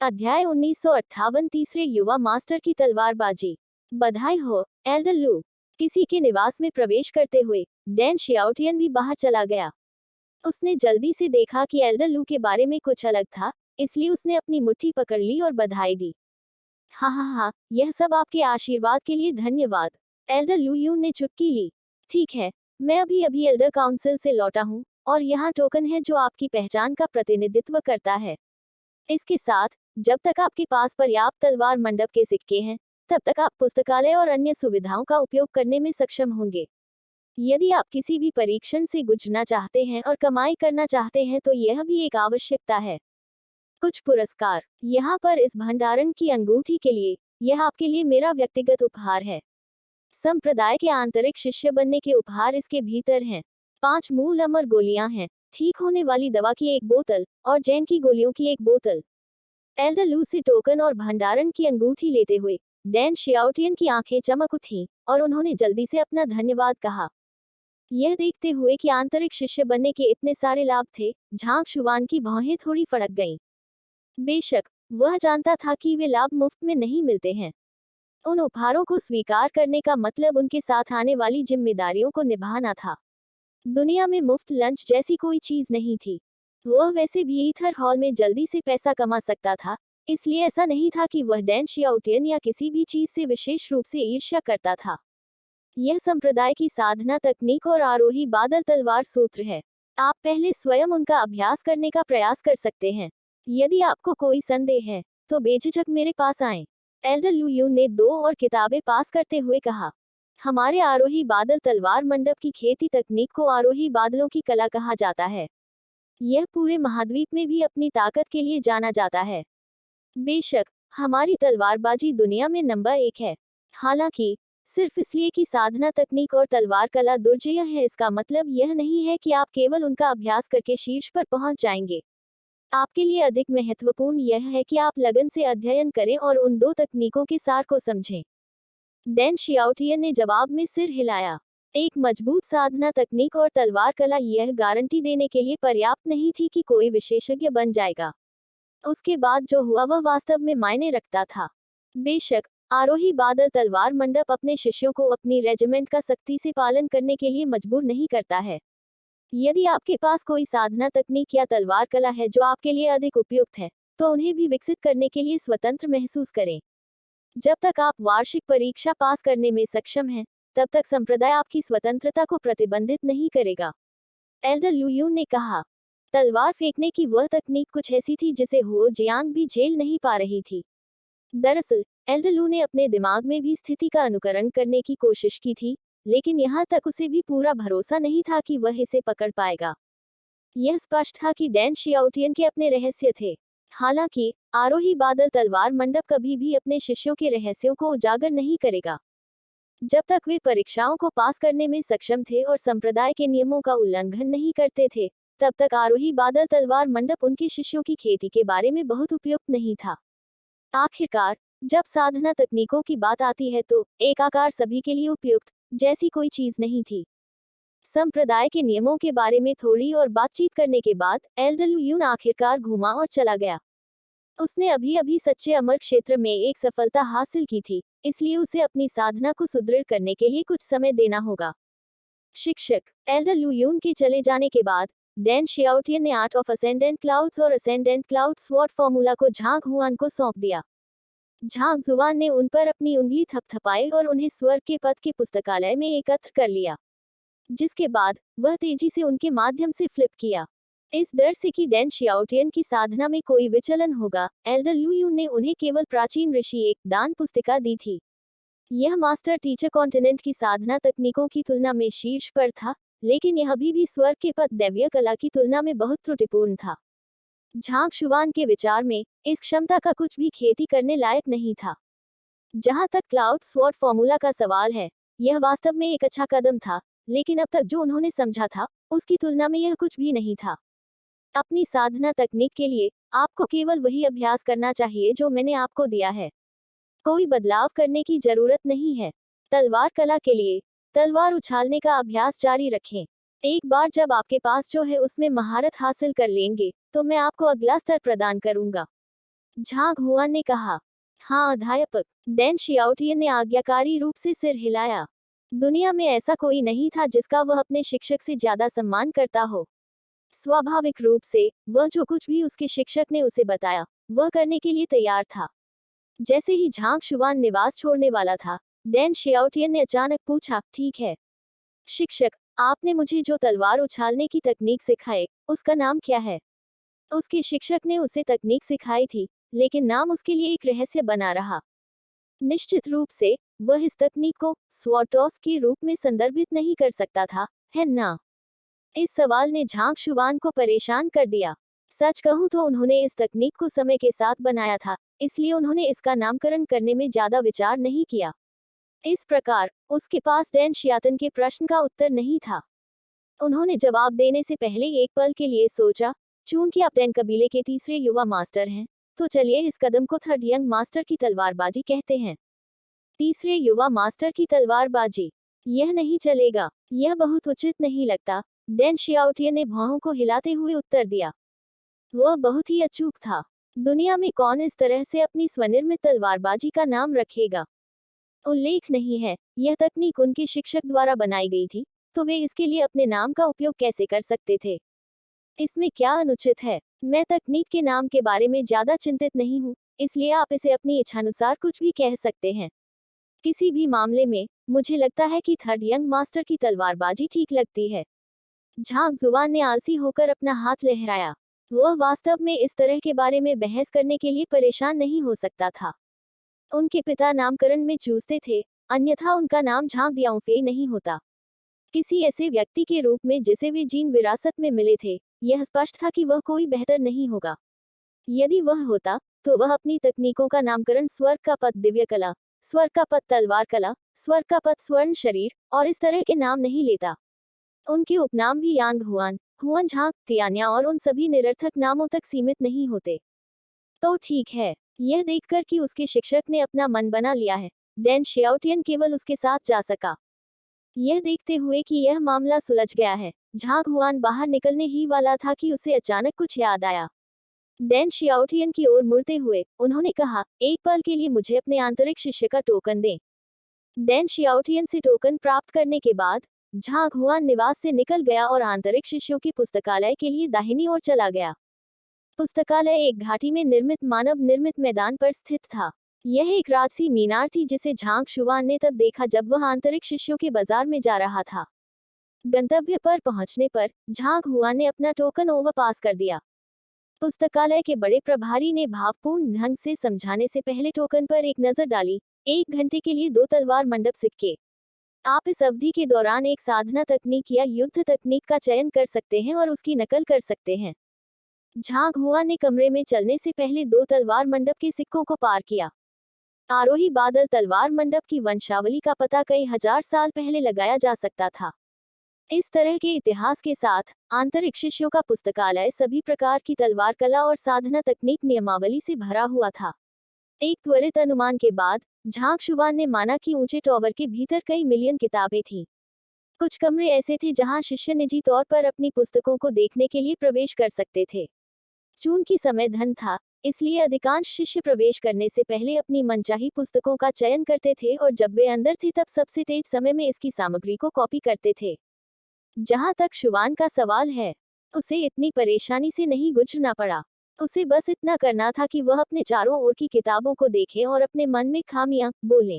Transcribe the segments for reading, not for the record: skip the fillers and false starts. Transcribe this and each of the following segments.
अध्याय 1958 तीसरे युवा मास्टर की तलवारबाजी। बधाई हो, एल्डर लू। किसी के निवास में प्रवेश करते हुए डैन शियाओटियन भी बाहर चला गया। उसने जल्दी से देखा कि एल्डर लू के बारे में कुछ अलग था, इसलिए उसने अपनी मुट्ठी पकड़ ली और बधाई दी। हाँ हाँ हाँ, यह सब आपके आशीर्वाद के लिए धन्यवाद। एल्डर लू यून ने चुटकी ली। ठीक है, मैं अभी अभी एल्डर काउंसिल से लौटा हूँ, और यहाँ टोकन है जो आपकी पहचान का प्रतिनिधित्व करता है। इसके साथ, जब तक आपके पास पर्याप्त तलवार मंडप के सिक्के हैं, तब तक आप पुस्तकालय और अन्य सुविधाओं का उपयोग करने में सक्षम होंगे। यदि आप किसी भी परीक्षण से गुजरना चाहते हैं और कमाई करना चाहते हैं तो यह भी एक आवश्यकता है। कुछ पुरस्कार यहाँ पर इस भंडारण की अंगूठी के लिए, यह आपके लिए मेरा व्यक्तिगत उपहार है। संप्रदाय के आंतरिक शिष्य बनने के उपहार इसके भीतर हैं। 5 मूल अमर गोलियां हैं, ठीक होने वाली दवा की एक बोतल, और जैन की गोलियों की एक बोतल। एल्डर लू से टोकन और भंडारण की अंगूठी लेते हुए डैन शियाओटियन की आंखें चमक उठीं, और उन्होंने जल्दी से अपना धन्यवाद कहा। यह देखते हुए कि आंतरिक शिष्य बनने के इतने सारे लाभ थे, झांग शुवान की भौहें थोड़ी फड़क गईं। बेशक, वह जानता था कि वे लाभ मुफ्त में नहीं मिलते हैं। उन उपहारों को स्वीकार करने का मतलब उनके साथ आने वाली जिम्मेदारियों को निभाना था। दुनिया में मुफ्त लंच जैसी कोई चीज नहीं थी। वह वैसे भी ईथर हॉल में जल्दी से पैसा कमा सकता था, इसलिए ऐसा नहीं था कि वह डैन शियाओटियन या किसी भी चीज से विशेष रूप से ईर्ष्या करता था। यह संप्रदाय की साधना तकनीक और आरोही बादल तलवार सूत्र है। आप पहले स्वयं उनका अभ्यास करने का प्रयास कर सकते हैं। यदि आपको कोई संदेह है, तो बेझिझक मेरे पास आएं। एल्डर लू यून ने 2 और किताबें पास करते हुए कहा। हमारे आरोही बादल तलवार मंडप की खेती तकनीक को आरोही बादलों की कला कहा जाता है। यह पूरे महाद्वीप में भी अपनी ताकत के लिए जाना जाता है। बेशक, हमारी तलवारबाजी दुनिया में नंबर 1 है। हालांकि, सिर्फ इसलिए कि साधना तकनीक और तलवार कला दुर्जेय है, इसका मतलब यह नहीं है कि आप केवल उनका अभ्यास करके शीर्ष पर पहुंच जाएंगे। आपके लिए अधिक महत्वपूर्ण यह है कि आप लगन से अध्ययन करें और उन 2 तकनीकों के सार को समझें। डैन शियाओटियन ने जवाब में सिर हिलाया। एक मजबूत साधना तकनीक और तलवार कला यह गारंटी देने के लिए पर्याप्त नहीं थी कि कोई विशेषज्ञ बन जाएगा। उसके बाद जो हुआ वह वास्तव में मायने रखता था। बेशक, आरोही बादल तलवार मंडप अपने शिष्यों को अपनी रेजिमेंट का सख्ती से पालन करने के लिए मजबूर नहीं करता है। यदि आपके पास कोई साधना तकनीक या तलवार कला है जो आपके लिए अधिक उपयुक्त है, तो उन्हें भी विकसित करने के लिए स्वतंत्र महसूस करें। जब तक आप वार्षिक परीक्षा पास करने में सक्षम हैं, तब तक संप्रदाय आपकी स्वतंत्रता को प्रतिबंधित नहीं करेगा। एल्डर लू यून ने कहा। तलवार फेंकने की वह तकनीक कुछ ऐसी थी जिसे हुओ जियांग भी झेल नहीं पा रही थी। दरअसल, एल्डर लू ने अपने दिमाग में भी स्थिति का अनुकरण करने की कोशिश की थी, लेकिन यहाँ तक उसे भी पूरा भरोसा नहीं था कि वह इसे पकड़ पाएगा। यह स्पष्ट था कि डैन शियाओटियन के अपने रहस्य थे। हालांकि, आरोही बादल तलवार मंडप कभी भी अपने शिष्यों के रहस्यों को उजागर नहीं करेगा। जब तक वे परीक्षाओं को पास करने में सक्षम थे और संप्रदाय के नियमों का उल्लंघन नहीं करते थे, तब तक आरोही बादल तलवार मंडप उनके शिष्यों की खेती के बारे में बहुत उपयुक्त नहीं था। आखिरकार, जब साधना तकनीकों की बात आती है तो एक आकार सभी के लिए उपयुक्त जैसी कोई चीज नहीं थी। संप्रदाय के नियमों के बारे में थोड़ी और बातचीत करने के बाद एल्डर लू यून आखिरकार घूमा और चला गया। उसने अभी अभी सच्चे अमर क्षेत्र में एक सफलता हासिल की थी, इसलिए उसे अपनी साधना को सुदृढ़ करने के लिए कुछ समय देना होगा। शिक्षक एल्डर लू यून के चले जाने के बाद डैन शियाओटियन ने आर्ट ऑफ असेंडेंट क्लाउड्स और असेंडेंट क्लाउड स्वॉर्ड फॉर्मूला को झांग हुआन को सौंप दिया। झांग जुआन ने उन पर अपनी उंगली थपथपाई और उन्हें स्वर्ग के पथ के पुस्तकालय में एकत्र कर लिया, जिसके बाद वह तेजी से उनके माध्यम से फ्लिप किया। इस डर से कि डैन शियाओटियन की साधना में कोई विचलन होगा, एल्डर लू यून ने उन्हें केवल प्राचीन ऋषि एक दान पुस्तिका दी थी। यह मास्टर टीचर कॉन्टिनेंट की साधना तकनीकों की तुलना में शीर्ष पर था, लेकिन यह अभी भी स्वर्ग के पथ दैवीय कला की तुलना में बहुत त्रुटिपूर्ण था। झांग शुवान के विचार में इस क्षमता का कुछ भी खेती करने लायक नहीं था। जहां तक क्लाउड स्वॉर्ड फॉर्मूला का सवाल है, यह वास्तव में एक अच्छा कदम था, लेकिन अब तक जो उन्होंने समझा था, उसकी तुलना में यह कुछ भी नहीं था। अपनी साधना तकनीक के लिए आपको केवल वही अभ्यास करना चाहिए जो मैंने आपको दिया है। कोई बदलाव करने की जरूरत नहीं है। तलवार कला के लिए तलवार उछालने का अभ्यास जारी रखें। एक बार जब आपके पास जो है उसमें महारत हासिल कर लेंगे, तो मैं आपको अगला स्तर प्रदान करूंगा। झांग हुआन ने कहा। हाँ अध्यापक, डैन शियाओटियन ने आज्ञाकारी रूप से सिर हिलाया। दुनिया में ऐसा कोई नहीं था जिसका वह अपने शिक्षक से ज्यादा सम्मान करता हो। स्वाभाविक रूप से वह जो कुछ भी उसके शिक्षक ने उसे बताया वह करने के लिए तैयार था। जैसे ही झांग शुआन निवास छोड़ने वाला था, डैन शियाओटियन ने अचानक पूछा, ठीक है शिक्षक, आपने मुझे जो तलवार उछालने की तकनीक सिखाई उसका नाम क्या है? उसके शिक्षक ने उसे तकनीक सिखाई थी, लेकिन नाम उसके लिए एक रहस्य बना रहा। निश्चित रूप से वह इस तकनीक को स्वॉटॉस के रूप में संदर्भित नहीं कर सकता था, है ना? इस सवाल ने झांग शुआन को परेशान कर दिया। सच कहूं तो उन्होंने इस तकनीक को समय के साथ बनाया था, इसलिए उन्होंने इसका नामकरण करने में ज्यादा विचार नहीं किया। इस प्रकार उसके पास डैन शियातन के प्रश्न का उत्तर नहीं था। उन्होंने जवाब देने से पहले एक पल के लिए सोचा। चूंकि आप डैन कबीले के तीसरे युवा मास्टर हैं, तो चलिए इस कदम को थर्ड यंग मास्टर की तलवारबाजी कहते हैं। तीसरे युवा मास्टर की तलवारबाजी? यह नहीं चलेगा, यह बहुत उचित नहीं लगता, डैन शियाओटियन ने भौहों को हिलाते हुए उत्तर दिया। वह बहुत ही अचूक था। दुनिया में कौन इस तरह से अपनी स्वनिर्मित तलवारबाजी का नाम रखेगा? उल्लेख नहीं है, यह तकनीक उनके शिक्षक द्वारा बनाई गई थी, तो वे इसके लिए अपने नाम का उपयोग कैसे कर सकते थे? इसमें क्या अनुचित है? मैं तकनीक के नाम के बारे में ज्यादा चिंतित नहीं हूँ, इसलिए आप इसे अपनी इच्छानुसार कुछ भी कह सकते हैं। किसी भी मामले में मुझे लगता है कि थर्ड यंग मास्टर की तलवारबाजी ठीक लगती है। झांग जुबान ने आलसी होकर अपना हाथ लहराया। वह वास्तव में इस तरह के बारे में बहस करने के लिए परेशान नहीं हो सकता था। उनके पिता नामकरण में चूसते थे, अन्यथा उनका नाम झांग दियाओफे नहीं होता। किसी ऐसे व्यक्ति के रूप में जिसे वे जीन विरासत में मिले थे, यह स्पष्ट था कि वह कोई बेहतर नहीं होगा। यदि वह होता, तो वह अपनी तकनीकों का नामकरण स्वर्ग का पथ दिव्य कला, स्वर्ग का पथ तलवार कला, स्वर्ग का पथ स्वर्ण शरीर और इस तरह के नाम नहीं लेता। उनके उपनाम भी यांग हुआन, हुआन झांग, तियान्या और उन सभी निरर्थक नामों तक सीमित नहीं होते। तो ठीक है, यह देखकर कि उसके शिक्षक ने अपना मन बना लिया है, डैन शियाओटियन केवल उसके साथ जा सका। यह देखते हुए कि यह मामला सुलझ गया है, झांग हुआन बाहर निकलने ही वाला था कि उसे अचानक कुछ याद आया। डैन शियाओटियन की ओर मुड़ते हुए उन्होंने कहा, एक पल के लिए मुझे अपने आंतरिक शिष्य का टोकन दें। डैन शियाओटियन से टोकन प्राप्त करने के बाद झांग हुआन निवास से निकल गया और आंतरिक शिष्यों के पुस्तकालय के लिए दाहिनी ओर चला गया। पुस्तकालय एक घाटी में निर्मित मानव निर्मित मैदान पर स्थित था। यह एक राजसी मीनार थी जिसे झांग शुआन ने तब देखा जब वह आंतरिक शिष्यों के बाजार में जा रहा था। गंतव्य पर पहुंचने पर झांग हुआन ने अपना टोकन ओवरपास कर दिया। पुस्तकालय के बड़े प्रभारी ने भावपूर्ण ढंग से समझाने से पहले टोकन पर एक नजर डाली। 1 घंटे के लिए 2 तलवार मंडप सिक्के। आप इस अवधि के दौरान एक साधना तकनीक या युद्ध तकनीक का चयन कर सकते हैं और उसकी नकल कर सकते हैं। झांग हुआन ने कमरे में चलने से पहले 2 तलवार मंडप के सिक्कों को पार किया। आरोही बादल तलवार मंडप की वंशावली का पता कई हजार साल पहले लगाया जा सकता था। इस तरह के इतिहास के साथ आंतरिक शिष्यों का पुस्तकालय सभी प्रकार की तलवार कला और साधना तकनीक नियमावली से भरा हुआ था। एक त्वरित अनुमान के बाद झांग शुआन ने माना कि ऊंचे टॉवर के भीतर कई मिलियन किताबें थीं। कुछ कमरे ऐसे थे जहां शिष्य निजी तौर पर अपनी पुस्तकों को देखने के लिए प्रवेश कर सकते थे। चूंकि समय धन था, इसलिए अधिकांश शिष्य प्रवेश करने से पहले अपनी मनचाही पुस्तकों का चयन करते थे और जब वे अंदर थे तब सबसे तेज समय में इसकी सामग्री को कॉपी करते थे। जहां तक शुआन का सवाल है, उसे इतनी परेशानी से नहीं गुजरना पड़ा। उसे बस इतना करना था कि वह अपने चारों ओर की किताबों को देखे और अपने मन में खामियां बोले।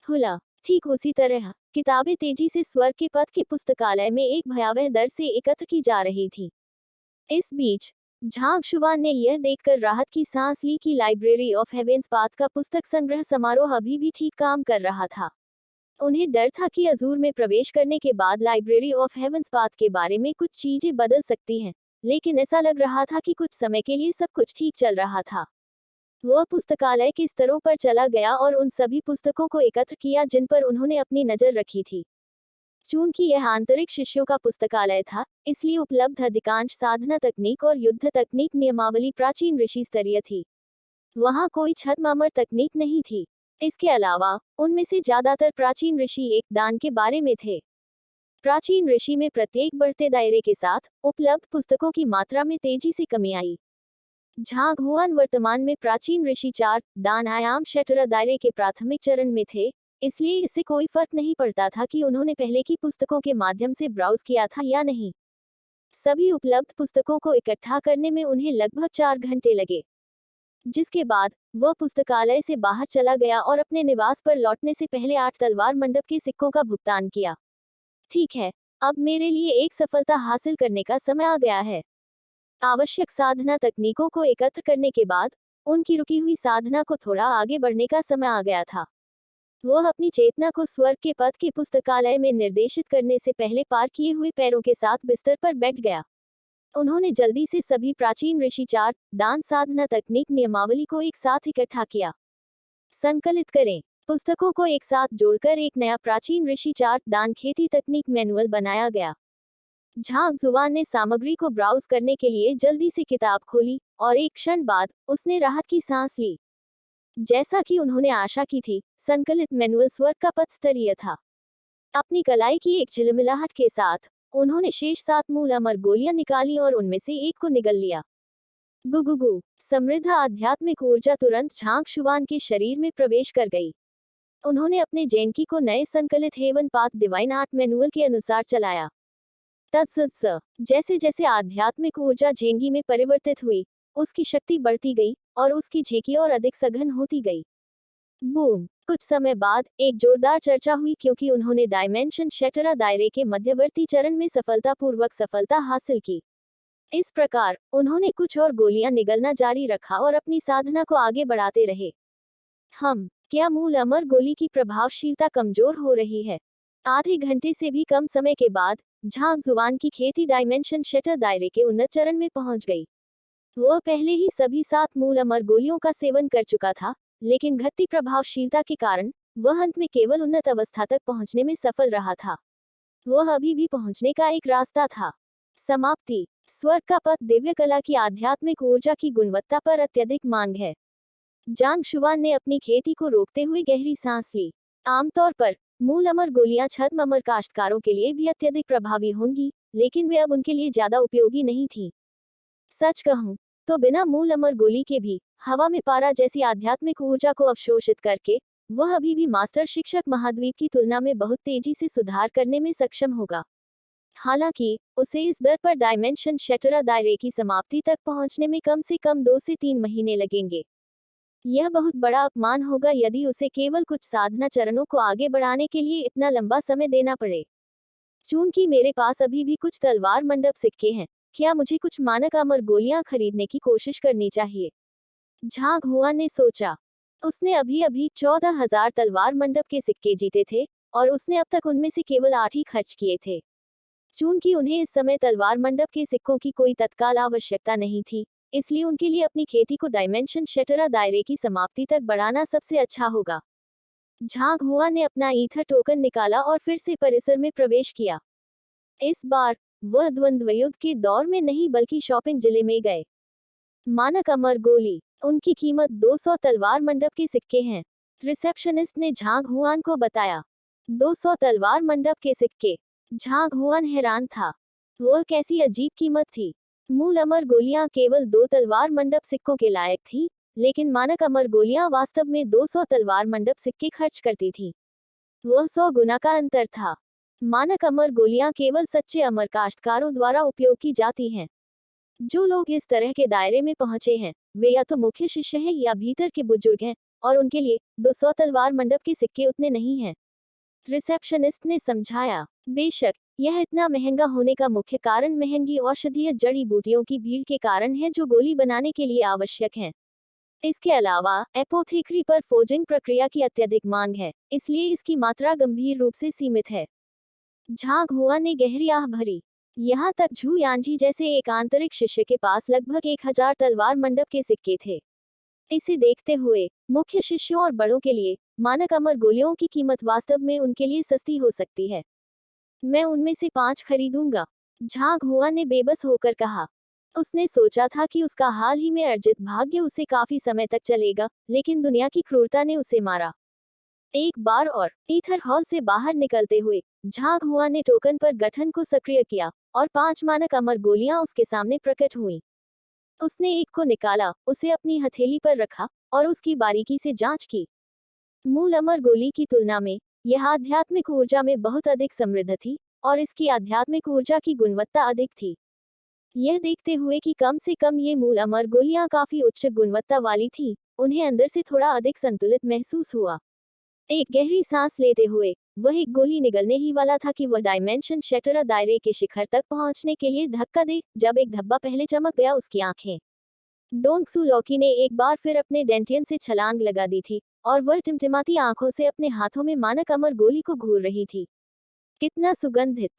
हुला, ठीक उसी तरह किताबें तेजी से स्वर्ग के पथ के पुस्तकालय में एक भयावह दर से एकत्र की जा रही थी। इस बीच झांग शुआन ने यह देखकर राहत की सांस ली कि लाइब्रेरी ऑफ हेवेंस पाथ का पुस्तक संग्रह समारोह अभी भी ठीक काम कर रहा था। उन्हें डर था कि अजूर में प्रवेश करने के बाद लाइब्रेरी ऑफ हेवेंस पाथ के बारे में कुछ चीजें बदल सकती हैं, लेकिन ऐसा लग रहा था कि कुछ समय के लिए सब कुछ ठीक चल रहा था। वह पुस्तकालय के स्तरों पर चला गया और उन सभी पुस्तकों को एकत्र किया जिन पर उन्होंने अपनी नजर रखी थी। चूंकि यह आंतरिक शिष्यों का पुस्तकालय था, इसलिए उपलब्ध अधिकांश साधना तकनीक और युद्ध तकनीक नियमावली प्राचीन ऋषि स्तरीय थी। वहां कोई छद्मामर तकनीक नहीं थी। इसके अलावा उनमें से ज्यादातर प्राचीन ऋषि एक दान के बारे में थे। प्राचीन ऋषि में प्रत्येक बढ़ते दायरे के साथ उपलब्ध पुस्तकों की मात्रा में तेजी से कमी आई। झांग हुआन वर्तमान में प्राचीन ऋषि चार दान आयाम शटरा दायरे के प्राथमिक चरण में थे, इसलिए इससे कोई फर्क नहीं पड़ता था कि उन्होंने पहले की पुस्तकों के माध्यम से ब्राउज किया था या नहीं। सभी उपलब्ध पुस्तकों को इकट्ठा करने में उन्हें लगभग 4 घंटे लगे, जिसके बाद वह पुस्तकालय से बाहर चला गया और अपने निवास पर लौटने से पहले 8 तलवार मंडप के सिक्कों का भुगतान किया। ठीक है, अब मेरे लिए एक सफलता हासिल करने का समय आ गया है। आवश्यक साधना तकनीकों को एकत्र करने के बाद उनकी रुकी हुई साधना को थोड़ा आगे बढ़ने का समय आ गया था। वह अपनी चेतना को स्वर्ग के पथ के पुस्तकालय में निर्देशित करने से पहले पार किए हुए पैरों के साथ बिस्तर पर बैठ गया। उन्होंने जल्दी से सभी प्राचीन ऋषि चार दान साधना तकनीक नियमावली को एक साथ इकट्ठा किया। संकलित करें। पुस्तकों को एक साथ जोड़कर एक नया प्राचीन ऋषि चार दान खेती तकनीक मैनुअल बनाया गया। झांग जुवान ने सामग्री को ब्राउज करने के लिए जल्दी से किताब खोली और एक क्षण बाद उसने राहत की सांस ली। जैसा कि उन्होंने आशा की थी, संकलित मैनुअल स्वर्ग का पथ स्तरीय था। अपनी कलाई की एक झिलमिलाहट के साथ उन्होंने शेष 7 मूल अमर गोलियां निकाली और उनमें से एक को निगल लिया। गुगुगु समृद्ध आध्यात्मिक ऊर्जा तुरंत झांग शुवान के शरीर में प्रवेश कर गई। उन्होंने अपने जेनकी को नए संकलित heaven path divine art manual के अनुसार चलाया। तत्सत्स जैसे जैसे आध्यात्मिक ऊर्जा झेंगी में परिवर्तित हुई, उसकी शक्ति बढ़ती गई और उसकी झेंकी और अधिक सघन होती गई। बूम! कुछ समय बाद एक जोरदार चर्चा हुई क्योंकि उन्होंने डायमेंशन शटरा दायरे के मध्यवर्ती चरण में सफलतापूर्वक सफलता हासिल की। इस प्रकार उन्होंने कुछ और गोलियां निगलना जारी रखा और अपनी साधना को आगे बढ़ाते रहे। क्या मूल अमर गोली की प्रभावशीलता कमजोर हो रही है? आधे घंटे से भी कम समय के बाद झांग जुवान की खेती डायमेंशन शटर दायरे के उन्नत चरण में पहुंच गई। वह पहले ही सभी 7 मूल अमर गोलियों का सेवन कर चुका था, लेकिन घटती प्रभावशीलता के कारण वह अंत में केवल उन्नत अवस्था तक पहुंचने में सफल रहा था। वह अभी भी पहुंचने का एक रास्ता था। समाप्ति। स्वर्ग का पथ दिव्य कला की आध्यात्मिक ऊर्जा की गुणवत्ता पर अत्यधिक मांग है। झांग शुवान ने अपनी खेती को रोकते हुए गहरी सांस ली। आमतौर पर मूल अमर गोलियां छद्म अमर काश्तकारों के लिए भी अत्यधिक प्रभावी होंगी, लेकिन वे अब उनके लिए ज्यादा उपयोगी नहीं थी। सच कहूं तो बिना मूल अमर गोली के भी हवा में पारा जैसी आध्यात्मिक ऊर्जा को अवशोषित करके वह अभी भी मास्टर शिक्षक महाद्वीप की तुलना में बहुत तेजी से सुधार करने में सक्षम होगा। हालांकि उसे इस दर पर डायमेंशन शटरा दायरे की समाप्ति तक पहुंचने में कम से कम 2 से 3 महीने लगेंगे। यह बहुत बड़ा अपमान होगा यदि उसे केवल कुछ साधना चरणों को आगे बढ़ाने के लिए इतना लंबा समय देना पड़े। चूंकि मेरे पास अभी भी कुछ तलवार मंडप सिक्के हैं, क्या मुझे कुछ मानक अमर गोलियां खरीदने की कोशिश करनी चाहिए? झांग हुआन ने सोचा। उसने अभी 14,000 तलवार मंडप के सिक्के जीते थे और उसने अब तक उनमें से केवल 8 ही खर्च किए थे। चूंकि उन्हें इस समय तलवार मंडप के सिक्कों की कोई तत्काल आवश्यकता नहीं थी, इसलिए उनके लिए अपनी खेती को डायमेंशन शटरा दायरे की समाप्ति तक बढ़ाना सबसे अच्छा होगा। झांग हुआ ने अपना ईथर टोकन निकाला और फिर से परिसर में प्रवेश किया। इस बार वह द्वंद्व युद्ध के दौर में नहीं बल्कि शॉपिंग जिले में गए। मानक अमर गोली, उनकी कीमत 200 तलवार मंडप के सिक्के हैं। रिसेप्शनिस्ट ने झांग हुआन को बताया। 200 तलवार मंडप के सिक्के। झांग हुआन हैरान था। वह कैसी अजीब कीमत थी। मूल अमर गोलियां केवल 2 तलवार मंडप सिक्कों के लायक थी, लेकिन मानक अमर गोलियां वास्तव में 200 तलवार मंडप सिक्के खर्च करती थी। वह 100 गुना का अंतर था। मानक अमर गोलियां केवल सच्चे अमर काश्तकारों द्वारा उपयोग की जाती हैं। जो लोग इस तरह के दायरे में पहुंचे हैं, वे या तो मुख्य शिष्य हैं या भीतर के बुजुर्ग हैं, और उनके लिए 200 तलवार मंडप के सिक्के उतने नहीं हैं। रिसेप्शनिस्ट ने समझाया। बेशक यह इतना महंगा होने का मुख्य कारण महंगी औषधीय जड़ी बूटियों की भीड़ के कारण है जो गोली बनाने के लिए आवश्यक हैं। इसके अलावा एपोथेक्री पर फोर्जिंग प्रक्रिया की अत्यधिक मांग है, इसलिए इसकी मात्रा गंभीर रूप से सीमित है। झांग हुआ ने गहरी आह भरी। यहाँ तक झू यांजी जैसे एक आंतरिक शिष्य के पास लगभग 1000 तलवार मंडप के सिक्के थे। इसे देखते हुए मुख्य शिष्यों और बड़ों के लिए मानक अमर गोलियों की कीमत वास्तव में उनके लिए सस्ती हो सकती है। मैं उनमें से 5 खरीदूंगा, झांग हुआ ने बेबस होकर कहा। उसने सोचा था कि उसका हाल ही में अर्जित भाग्य उसे काफी समय तक चलेगा, लेकिन दुनिया की क्रूरता ने उसे मारा। एक बार और ईथर हॉल से बाहर निकलते हुए झांग हुआ ने टोकन पर गठन को सक्रिय किया और 5 मानक अमर गोलियां उसके सामने प्रकट हुईं। उसने एक को निकाला, उसे अपनी हथेली पर रखा और उसकी बारीकी से जांच की। मूल अमर गोली की तुलना में यह आध्यात्मिक ऊर्जा में बहुत अधिक समृद्ध थी और इसकी आध्यात्मिक ऊर्जा की गुणवत्ता अधिक थी। यह देखते हुए कि कम से कम ये मूल अमर गोलियां काफी उच्च गुणवत्ता वाली थी, उन्हें अंदर से थोड़ा अधिक संतुलित महसूस हुआ। एक गहरी सांस लेते हुए वह एक गोली निगलने ही वाला था कि वह डायमेंशन शटर दायरे के शिखर तक पहुंचने के लिए धक्का दे, जब एक धब्बा पहले चमक गया उसकी आंखें। डोंगसू लॉकी ने एक बार फिर अपने डेंटियन से छलांग लगा दी थी और वह टिमटिमाती आंखों से अपने हाथों में मानक अमर गोली को घूर रही थी। कितना सुगंधित,